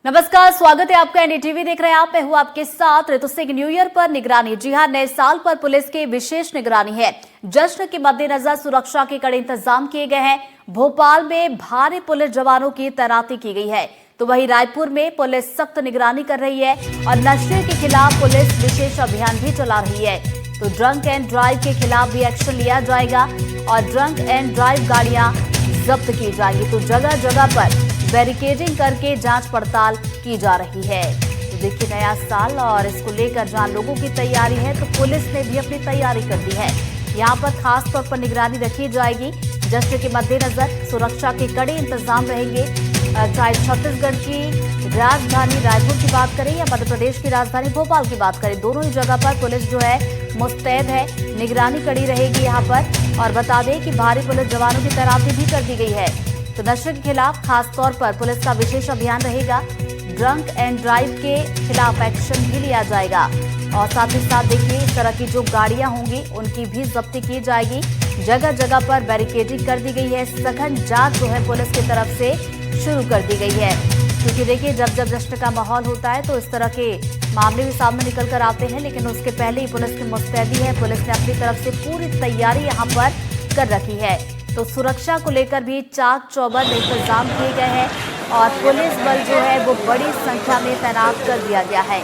नमस्कार, स्वागत है आपका। एनडीटीवी देख रहे हैं आप। मैं हूं आपके साथ ऋतु सिंह। न्यू ईयर पर निगरानी। जी हां, नए साल पर पुलिस की विशेष निगरानी है। जश्न के मद्देनजर सुरक्षा के कड़े इंतजाम किए गए हैं। भोपाल में भारी पुलिस जवानों की तैनाती की गई है, तो वहीं रायपुर में पुलिस सख्त निगरानी कर रही है और नशे के खिलाफ पुलिस विशेष अभियान भी चला रही है। तो ड्रंक एंड ड्राइव के खिलाफ भी एक्शन लिया जाएगा और ड्रंक एंड ड्राइव गाड़ियां जब्त की जाएगी। तो जगह जगह पर बैरिकेडिंग करके जांच पड़ताल की जा रही है। तो देखिए, नया साल और इसको लेकर जहां लोगों की तैयारी है, तो पुलिस ने भी अपनी तैयारी कर दी है। यहां पर खास तौर पर निगरानी रखी जाएगी। जश्न के मद्देनजर सुरक्षा के कड़े इंतजाम रहेंगे। चाहे छत्तीसगढ़ की राजधानी रायपुर की बात करें या मध्य प्रदेश की राजधानी भोपाल की बात करें, दोनों ही जगह पर पुलिस जो है मुस्तैद है। निगरानी कड़ी रहेगी यहाँ पर। और बता दें कि भारी पुलिस जवानों की तैनाती भी कर दी गई है। तो नशे के खिलाफ खास तौर पर पुलिस का विशेष अभियान रहेगा। ड्रंक एंड ड्राइव के खिलाफ एक्शन भी लिया जाएगा और साथ ही साथ देखिए, इस तरह की जो गाड़ियां होंगी उनकी भी जब्ती की जाएगी। जगह जगह पर बैरिकेडिंग कर दी गई है। सघन जांच जो है पुलिस की तरफ से शुरू कर दी गई है, क्योंकि देखिए, जब जब जश्न का माहौल होता है तो इस तरह के मामले भी सामने निकल कर आते हैं, लेकिन उसके पहले ही पुलिस की मुस्तैदी है। पुलिस ने अपनी तरफ से पूरी तैयारी यहाँ पर कर रखी है। तो सुरक्षा को लेकर भी चाक चौबंद इंतजाम किए गए हैं और पुलिस बल जो है वो बड़ी संख्या में तैनात कर दिया गया है।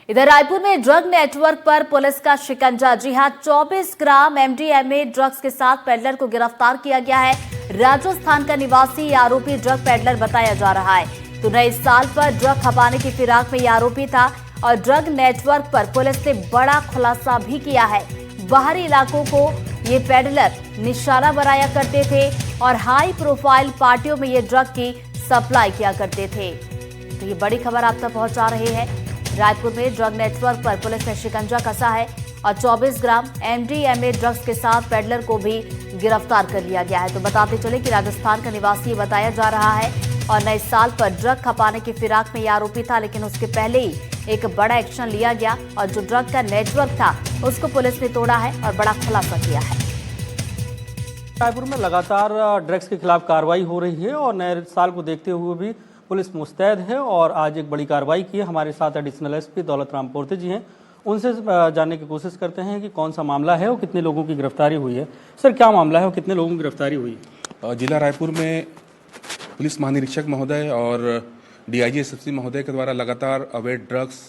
इधर रायपुर में ड्रग नेटवर्क पर पुलिस का शिकंजा। जी हां, 24 ग्राम एमडीएमए ड्रग्स के साथ पेडलर को गिरफ्तार किया गया है। राजस्थान का निवासी आरोपी ड्रग पेडलर बताया जा रहा है। तो नए साल पर ड्रग खपाने की फिराक में यह आरोपी था और ड्रग नेटवर्क पर पुलिस ने बड़ा खुलासा भी किया है। बाहरी इलाकों को ये पेडलर निशाना बनाया करते थे और हाई प्रोफाइल पार्टियों में ये ड्रग की सप्लाई किया करते थे। तो ये बड़ी खबर आप तक पहुंचा रहे हैं। रायपुर में ड्रग नेटवर्क पर पुलिस ने शिकंजा कसा है और 24 ग्राम एमडीएमए ड्रग्स के साथ पेडलर को भी गिरफ्तार कर लिया गया है। तो बताते चले कि राजस्थान का निवासी बताया जा रहा है और नए साल पर ड्रग खपाने की फिराक में यह आरोपी था, लेकिन उसके पहले ही एक बड़ा एक्शन लिया गया और जो ड्रग का नेटवर्क था उसको पुलिस ने तोड़ा है और बड़ा खुलासा किया है। रायपुर में लगातार ड्रग्स के खिलाफ कार्रवाई हो रही है और नए साल को देखते हुए भी पुलिस मुस्तैद है और आज एक बड़ी कार्रवाई की है। हमारे साथ एडिशनल एसपी दौलत राम पोर्ते जी हैं, उनसे जानने की कोशिश करते हैं कि कौन सा मामला है और कितने लोगों की गिरफ्तारी हुई है। सर, क्या मामला है और कितने लोगों की गिरफ्तारी हुई है? जिला रायपुर में पुलिस महानिरीक्षक महोदय और डीआईजी एसएसपी महोदय के द्वारा लगातार अवैध ड्रग्स,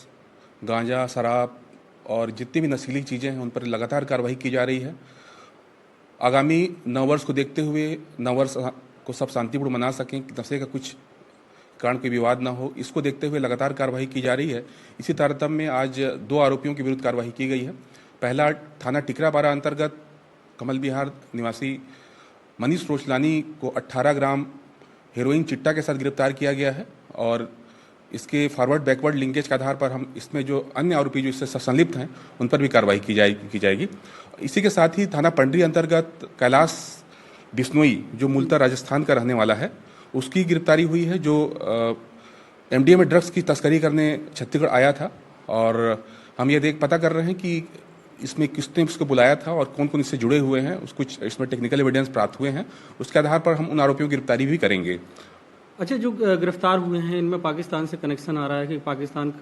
गांजा, शराब और जितनी भी नशीली चीज़ें हैं उन पर लगातार कार्रवाई की जा रही है। आगामी नववर्ष को देखते हुए नववर्ष को सब शांतिपूर्ण मना सकें, नशे का कुछ कारण कोई विवाद ना हो, इसको देखते हुए लगातार कार्रवाई की जा रही है। इसी तारतम्य में आज 2 आरोपियों के विरुद्ध कार्रवाई की गई है। पहला थाना टिकरापारा अंतर्गत कमल विहार निवासी मनीष रोचलानी को 18 ग्राम हेरोइन चिट्टा के साथ गिरफ्तार किया गया है और इसके फॉरवर्ड बैकवर्ड लिंकेज के आधार पर हम इसमें जो अन्य आरोपी जो इससे संलिप्त हैं उन पर भी कार्रवाई की जाएगी। इसी के साथ ही थाना पंडरी अंतर्गत कैलाश बिश्नोई जो मूलतः राजस्थान का रहने वाला है, उसकी गिरफ्तारी हुई है, जो एमडीएमए ड्रग्स की तस्करी करने छत्तीसगढ़ आया था। और हम ये पता कर रहे हैं कि इसमें किसने उसको बुलाया था और कौन कौन इससे जुड़े हुए हैं। कुछ इसमें टेक्निकल एविडेंस प्राप्त हुए हैं, उसके आधार पर हम उन आरोपियों की गिरफ्तारी भी करेंगे। अच्छा, जो गिरफ्तार हुए हैं इनमें पाकिस्तान से कनेक्शन आ रहा है कि पाकिस्तान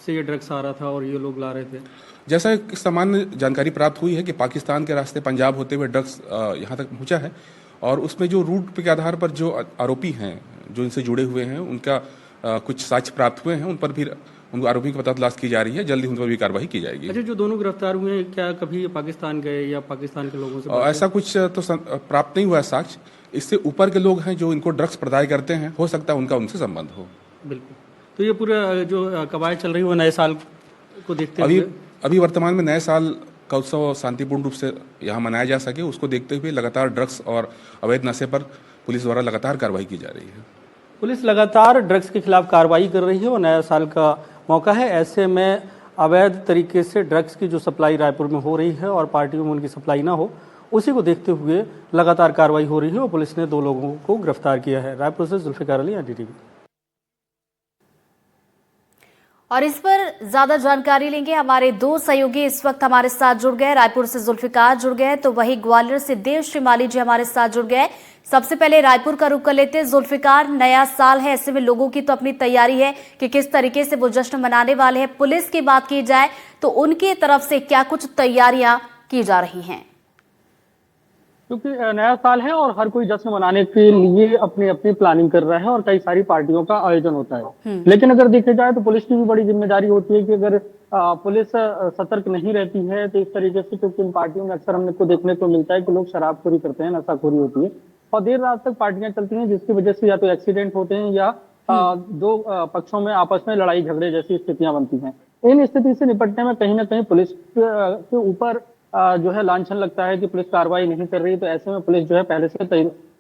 से ये ड्रग्स आ रहा था और ये लोग ला रहे थे? जैसा एक सामान्य जानकारी प्राप्त हुई है कि पाकिस्तान के रास्ते पंजाब होते हुए ड्रग्स यहाँ तक पहुँचा है और उसमें जो रूट के आधार पर जो आरोपी हैं जो इनसे जुड़े हुए हैं उनका कुछ साक्ष्य प्राप्त हुए हैं, उन पर भी उन आरोपियों की पता तलाश की जा रही है। जल्दी उन पर भी कार्रवाई की जाएगी। अच्छा, जो दोनों गिरफ्तार हुए हैं, क्या कभी पाकिस्तान गए या पाकिस्तान के लोगों से ऐसा कुछ तो प्राप्त नहीं हुआ साक्ष्य। इससे ऊपर के लोग हैं जो इनको ड्रग्स प्रदाय करते हैं, हो सकता है उनका उनसे संबंध हो। बिल्कुल। तो ये पूरा जो कवायद चल रही है वो नए साल को देखते हुए अभी वर्तमान में नए साल का उत्सव शांतिपूर्ण रूप से यहाँ मनाया जा सके, उसको देखते हुए लगातार ड्रग्स और अवैध नशे पर पुलिस द्वारा लगातार कार्रवाई की जा रही है। पुलिस लगातार ड्रग्स के खिलाफ कार्रवाई कर रही है और नया साल का मौका है, ऐसे में अवैध तरीके से ड्रग्स की जो सप्लाई रायपुर में हो रही है और पार्टियों में उनकी सप्लाई ना हो, उसी को देखते हुए लगातार कार्रवाई हो रही है और पुलिस ने 2 लोगों को गिरफ्तार किया है। रायपुर से जुल्फिकार अली, एनडीटीवी। और इस पर ज्यादा जानकारी लेंगे। हमारे दो सहयोगी इस वक्त हमारे साथ जुड़ गए। रायपुर से जुल्फिकार जुड़ गए, तो वही ग्वालियर से देव श्रीमाली जी हमारे साथ जुड़ गए। सबसे पहले रायपुर का रुख कर लेते हैं। जुल्फिकार, नया साल है, ऐसे में लोगों की तो अपनी तैयारी है कि किस तरीके से वो जश्न मनाने वाले हैं। पुलिस की बात की जाए तो उनकी तरफ से क्या कुछ तैयारियां की जा रही हैं? क्योंकि नया साल है और हर कोई जश्न मनाने के लिए अपनी अपनी प्लानिंग कर रहा है और कई सारी पार्टियों का आयोजन होता है। लेकिन अगर देखा जाए तो पुलिस की भी बड़ी जिम्मेदारी होती है कि अगर पुलिस सतर्क नहीं रहती है तो इस तरीके से, क्योंकि इन पार्टियों में अक्सर हमने को देखने को मिलता है कि लोग शराबखोरी करते हैं, नशाखोरी होती है और देर रात तक पार्टियां चलती हैं, जिसकी वजह से या तो एक्सीडेंट होते हैं या दो पक्षों में आपस में लड़ाई झगड़े जैसी स्थितियां बनती हैं। इन स्थिति से निपटने में कहीं ना कहीं पुलिस के ऊपर जो है लांछन लगता है कि पुलिस कार्रवाई नहीं कर रही। तो ऐसे में पुलिस जो है पहले से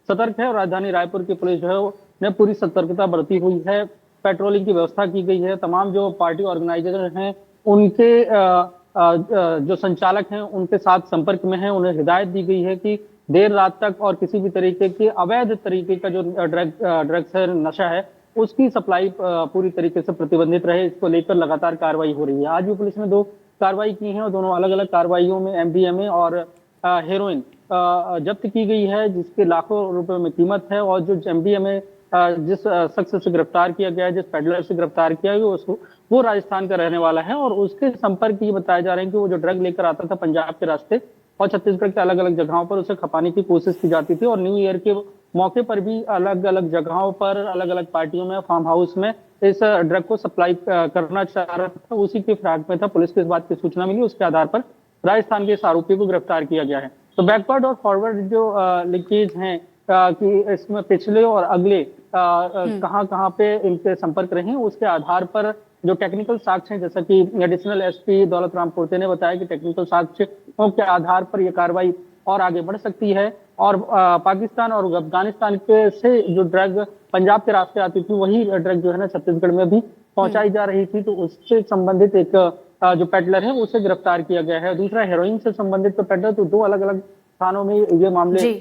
सतर्क है और राजधानी रायपुर की पुलिस जो है ने पूरी सतर्कता बरती हुई है। पेट्रोलिंग की व्यवस्था की गई है। तमाम जो पार्टी ऑर्गेनाइजर हैं उनके जो संचालक हैं उनके साथ संपर्क में है। उन्हें हिदायत दी गई है कि देर रात तक और किसी भी तरीके की अवैध तरीके का जो ड्रग्स है, नशा है, उसकी सप्लाई पूरी तरीके से प्रतिबंधित रहे। इसको लेकर लगातार कार्रवाई हो रही है। आज भी पुलिस ने 2 कार्रवाई की है और दोनों अलग अलग कार्रवाइयों में एमडीएमए और हेरोइन जब्त की गई है, जिसके लाखों रुपए में कीमत है। और जो एमडीएमए जिस शख्स से गिरफ्तार किया गया है, जिस पेडलर से गिरफ्तार किया गया, वो राजस्थान का रहने वाला है और उसके संपर्क ये बताया जा रहा है कि वो जो ड्रग लेकर आता था पंजाब के रास्ते और छत्तीसगढ़ के अलग अलग जगहों पर उसे खपाने की कोशिश की जाती थी। और न्यू ईयर के मौके पर भी अलग अलग जगहों पर, अलग अलग पार्टियों में, फार्म हाउस में इस ड्रग को सप्लाई करना चाह रहा था। उसी के फ्रैग में था। पुलिस को इस बात की सूचना मिली, उसके आधार पर राजस्थान के इस आरोपी को गिरफ्तार किया गया है। तो बैकवर्ड और फॉरवर्ड जो लिंकेज हैं कि इसमें पिछले और अगले कहां पे इनके संपर्क रहे, उसके आधार पर जो टेक्निकल साक्ष्य हैं, जैसा कि एडिशनल एसपी दौलत राम पोर्ते ने बताया कि टेक्निकल साक्ष्यों के आधार पर यह कार्रवाई और आगे बढ़ सकती है। और पाकिस्तान और अफगानिस्तान के से जो ड्रग पंजाब के रास्ते आती थी, वही ड्रग जो है ना छत्तीसगढ़ में भी पहुंचाई जा रही थी। तो उससे संबंधित एक जो पेडलर है उसे गिरफ्तार किया गया है। दूसरा हेरोइन से संबंधित तो पेडलर, तो 2 अलग अलग थानों में ये मामले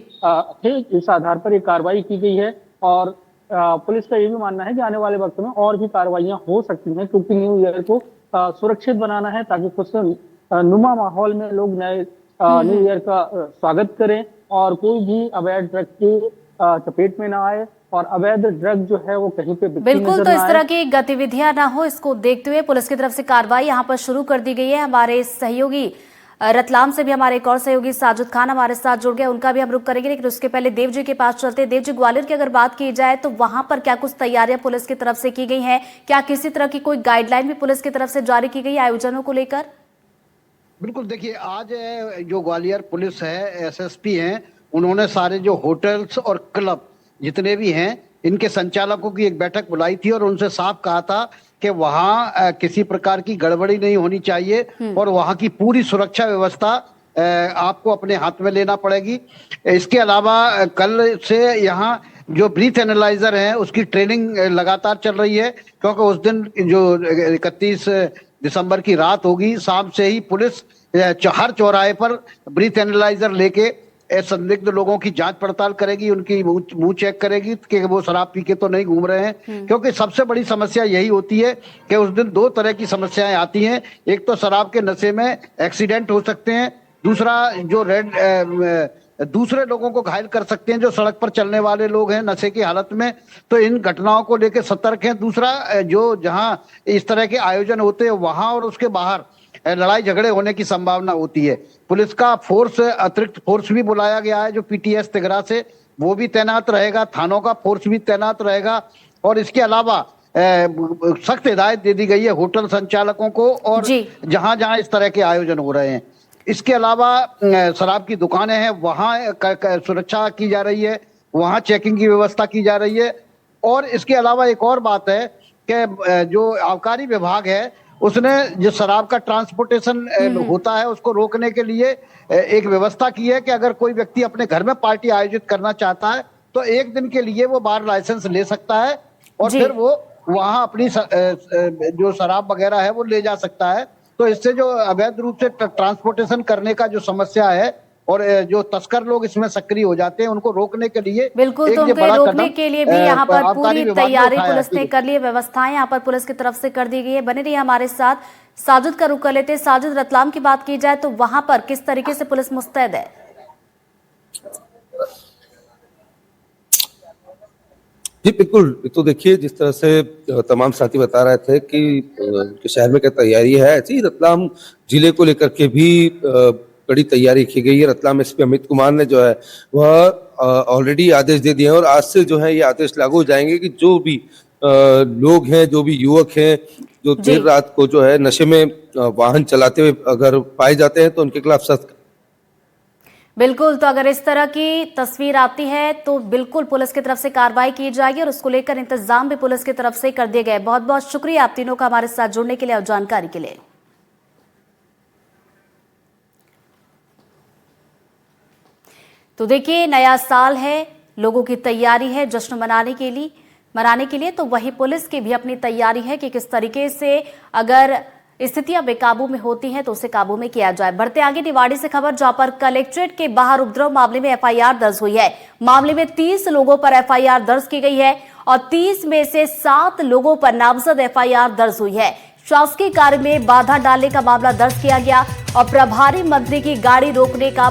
थे। इस आधार पर ये कार्रवाई की गई है और पुलिस का ये भी मानना है कि आने वाले वक्त में और भी कार्रवाइयां हो सकती हैं, क्योंकि न्यू ईयर को सुरक्षित बनाना है ताकि खुश नुमा माहौल में लोग नए न्यू ईयर का स्वागत करें और कोई भी अवैध ड्रग की चपेट में ना आए और अवैध ड्रग जो है वो कहीं पे बिल्कुल। तो इस तरह की गतिविधियां ना हो, इसको देखते हुए पुलिस की तरफ से कार्रवाई यहाँ पर शुरू कर दी गई है। हमारे सहयोगी रतलाम से भी हमारे एक और सहयोगी साजिद खान हमारे साथ जुड़ गए, उनका भी हम रुख करेंगे, लेकिन उसके पहले देव जी के पास चलते हैं। देव जी, ग्वालियर की अगर बात की जाए तो वहां पर क्या कुछ तैयारियां पुलिस की तरफ से की गई हैं? क्या किसी तरह की कोई गाइडलाइन भी पुलिस की तरफ से जारी की गई आयोजनों को लेकर? बिल्कुल, देखिए आज जो ग्वालियर पुलिस है, एसएसपी हैं, उन्होंने सारे जो होटल्स और क्लब जितने भी हैं इनके संचालकों की एक बैठक बुलाई थी और उनसे साफ कहा था कि वहाँ किसी प्रकार की गड़बड़ी नहीं होनी चाहिए और वहाँ की पूरी सुरक्षा व्यवस्था आपको अपने हाथ में लेना पड़ेगी। इसके अलावा कल से यहाँ जो ब्रीथ एनालाइजर है उसकी ट्रेनिंग लगातार चल रही है, क्योंकि उस दिन जो 31 दिसंबर की रात होगी, शाम से ही पुलिस हर चौराहे पर ब्रीथ एनालाइजर लेके संदिग्ध लोगों की जांच पड़ताल करेगी, उनकी मुंह चेक करेगी कि वो शराब पी के तो नहीं घूम रहे हैं। क्योंकि सबसे बड़ी समस्या यही होती है कि उस दिन 2 तरह की समस्याएं आती हैं। एक तो शराब के नशे में एक्सीडेंट हो सकते हैं, दूसरा जो दूसरे लोगों को घायल कर सकते हैं जो सड़क पर चलने वाले लोग हैं नशे की हालत में। तो इन घटनाओं को लेकर सतर्क हैं। दूसरा, जो जहां इस तरह के आयोजन होते हैं वहां और उसके बाहर लड़ाई झगड़े होने की संभावना होती है। पुलिस का फोर्स, अतिरिक्त फोर्स भी बुलाया गया है जो पीटीएस तिगरा से, वो भी तैनात रहेगा। थानों का फोर्स भी तैनात रहेगा और इसके अलावा सख्त हिदायत दे दी गई है होटल संचालकों को और जहां जहां इस तरह के आयोजन हो रहे हैं। इसके अलावा शराब की दुकानें हैं, वहां सुरक्षा की जा रही है, वहां चेकिंग की व्यवस्था की जा रही है। और इसके अलावा एक और बात है कि जो आबकारी विभाग है उसने जो शराब का ट्रांसपोर्टेशन होता है उसको रोकने के लिए एक व्यवस्था की है कि अगर कोई व्यक्ति अपने घर में पार्टी आयोजित करना चाहता है तो 1 दिन के लिए वो बार लाइसेंस ले सकता है और फिर वो वहां अपनी जो शराब वगैरह है वो ले जा सकता है। तो इससे जो अवैध रूप से ट्रांसपोर्टेशन करने का जो समस्या है और जो तस्कर लोग इसमें सक्रिय हो जाते हैं उनको रोकने के लिए बिल्कुल, एक तो ये उनको बड़ा रोकने कदम, के लिए भी यहाँ पर आबकारी पूरी विभाग ने तैयारी उठाया है। पुलिस ने कर ली है, व्यवस्थाएं यहाँ पर पुलिस की तरफ से कर दी गई है। बने रहिए हमारे साथ, साजिद का रुख कर लेते हैं। साजिद, रतलाम की बात की जाए तो वहां पर किस तरीके से पुलिस मुस्तैद है? जी बिल्कुल, तो देखिए जिस तरह से तमाम साथी बता रहे थे कि शहर में क्या तैयारी है, ऐसे ही रतलाम जिले को लेकर के भी कड़ी तैयारी की गई है। रतलाम एसपी अमित कुमार ने जो है वह ऑलरेडी आदेश दे दिए हैं और आज से जो है ये आदेश लागू हो जाएंगे कि जो भी लोग हैं, जो भी युवक हैं, जो देर रात को जो है नशे में वाहन चलाते हुए अगर पाए जाते हैं तो उनके खिलाफ सख्त। बिल्कुल, तो अगर इस तरह की तस्वीर आती है तो बिल्कुल पुलिस की तरफ से कार्रवाई की जाएगी और उसको लेकर इंतजाम भी पुलिस की तरफ से कर दिए गए। बहुत बहुत शुक्रिया आप तीनों का हमारे साथ जुड़ने के लिए और जानकारी के लिए। तो देखिए, नया साल है, लोगों की तैयारी है जश्न मनाने के लिए, तो वही पुलिस की भी अपनी तैयारी है कि किस तरीके से अगर स्थितियां बेकाबू में होती हैं तो उसे काबू में किया जाए। बढ़ते आगे निवाड़ी से खबर, जहां पर कलेक्ट्रेट के बाहर उपद्रव मामले में एफआईआर दर्ज हुई है। मामले में 30 लोगों पर एफआईआर दर्ज की गई है और 30 में से 7 लोगों पर नामजद एफआईआर दर्ज हुई है। शासकीय कार्य में बाधा डालने का मामला दर्ज किया गया और प्रभारी मंत्री की गाड़ी रोकने का